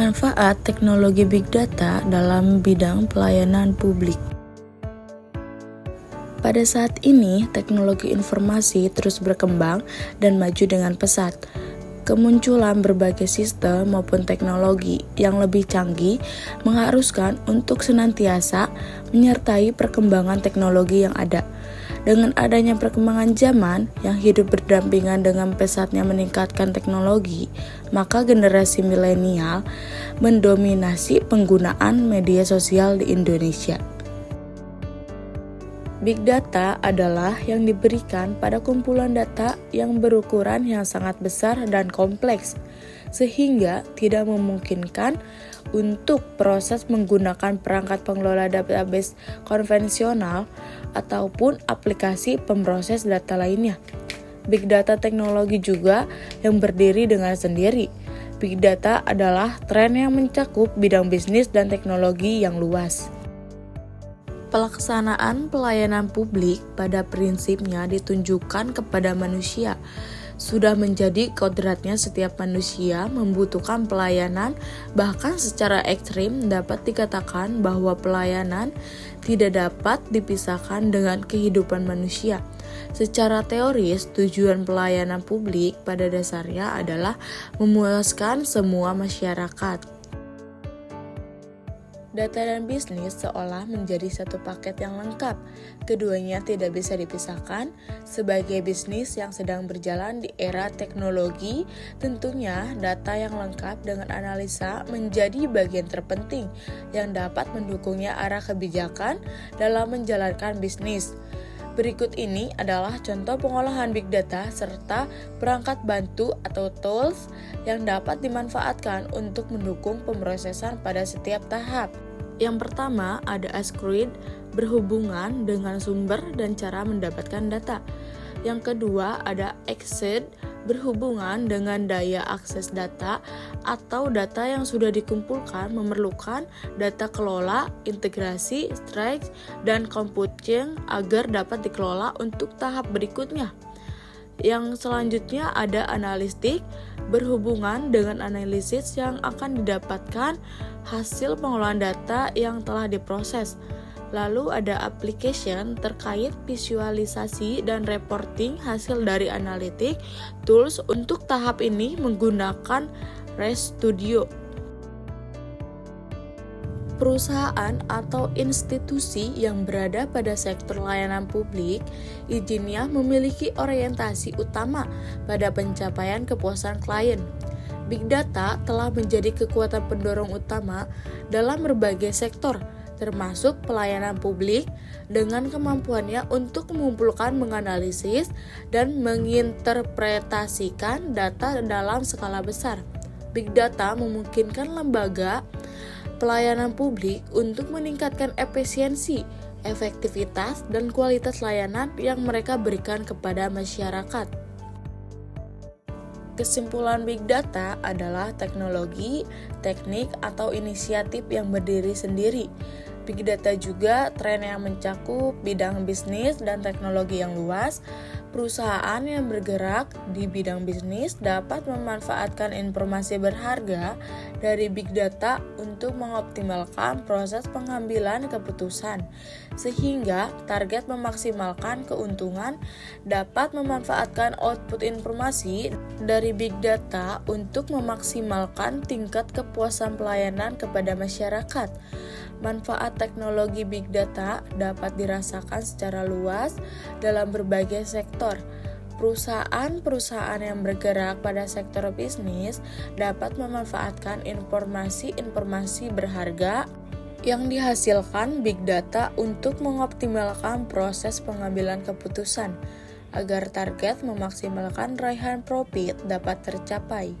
Manfaat teknologi Big Data dalam bidang pelayanan publik. Pada saat ini, teknologi informasi terus berkembang dan maju dengan pesat. Kemunculan berbagai sistem maupun teknologi yang lebih canggih mengharuskan untuk senantiasa menyertai perkembangan teknologi yang ada. Dengan adanya perkembangan zaman yang hidup berdampingan dengan pesatnya meningkatkan teknologi, maka generasi milenial mendominasi penggunaan media sosial di Indonesia. Big data adalah yang diberikan pada kumpulan data yang berukuran yang sangat besar dan kompleks, sehingga tidak memungkinkan untuk proses menggunakan perangkat pengelola database konvensional ataupun aplikasi pemroses data lainnya. Big data teknologi juga yang berdiri dengan sendiri. Big data adalah tren yang mencakup bidang bisnis dan teknologi yang luas. Pelaksanaan pelayanan publik pada prinsipnya ditunjukkan kepada manusia. Sudah menjadi kodratnya setiap manusia membutuhkan pelayanan, bahkan secara ekstrim dapat dikatakan bahwa pelayanan tidak dapat dipisahkan dengan kehidupan manusia. Secara teoris, tujuan pelayanan publik pada dasarnya adalah memuaskan semua masyarakat. Data dan bisnis seolah menjadi satu paket yang lengkap. Keduanya tidak bisa dipisahkan. Sebagai bisnis yang sedang berjalan di era teknologi, tentunya data yang lengkap dengan analisa menjadi bagian terpenting yang dapat mendukungnya arah kebijakan dalam menjalankan bisnis. Berikut ini adalah contoh pengolahan big data serta perangkat bantu atau tools yang dapat dimanfaatkan untuk mendukung pemrosesan pada setiap tahap. Yang pertama ada AskGrid berhubungan dengan sumber dan cara mendapatkan data. Yang kedua ada Exceed berhubungan dengan daya akses data atau data yang sudah dikumpulkan memerlukan data kelola, integrasi, strike, dan computing agar dapat dikelola untuk tahap berikutnya. Yang selanjutnya ada analistik berhubungan dengan analisis yang akan didapatkan hasil pengolahan data yang telah diproses. Lalu ada application terkait visualisasi dan reporting hasil dari analitik tools. Untuk tahap ini menggunakan ResStudio. Perusahaan atau institusi yang berada pada sektor layanan publik, izinnya memiliki orientasi utama pada pencapaian kepuasan klien. Big data telah menjadi kekuatan pendorong utama dalam berbagai sektor, termasuk pelayanan publik, dengan kemampuannya untuk mengumpulkan, menganalisis, dan menginterpretasikan data dalam skala besar. Big data memungkinkan lembaga pelayanan publik untuk meningkatkan efisiensi, efektivitas, dan kualitas layanan yang mereka berikan kepada masyarakat. Kesimpulan Big Data adalah teknologi, teknik, atau inisiatif yang berdiri sendiri. Big Data juga tren yang mencakup bidang bisnis dan teknologi yang luas. Perusahaan yang bergerak di bidang bisnis dapat memanfaatkan informasi berharga dari Big Data untuk mengoptimalkan proses pengambilan keputusan, sehingga target memaksimalkan keuntungan. Dapat memanfaatkan output informasi dari Big Data untuk memaksimalkan tingkat kepuasan pelayanan kepada masyarakat. Manfaat teknologi Big Data dapat dirasakan secara luas dalam berbagai sektor. Perusahaan-perusahaan yang bergerak pada sektor bisnis dapat memanfaatkan informasi-informasi berharga yang dihasilkan Big Data untuk mengoptimalkan proses pengambilan keputusan agar target memaksimalkan raihan profit dapat tercapai.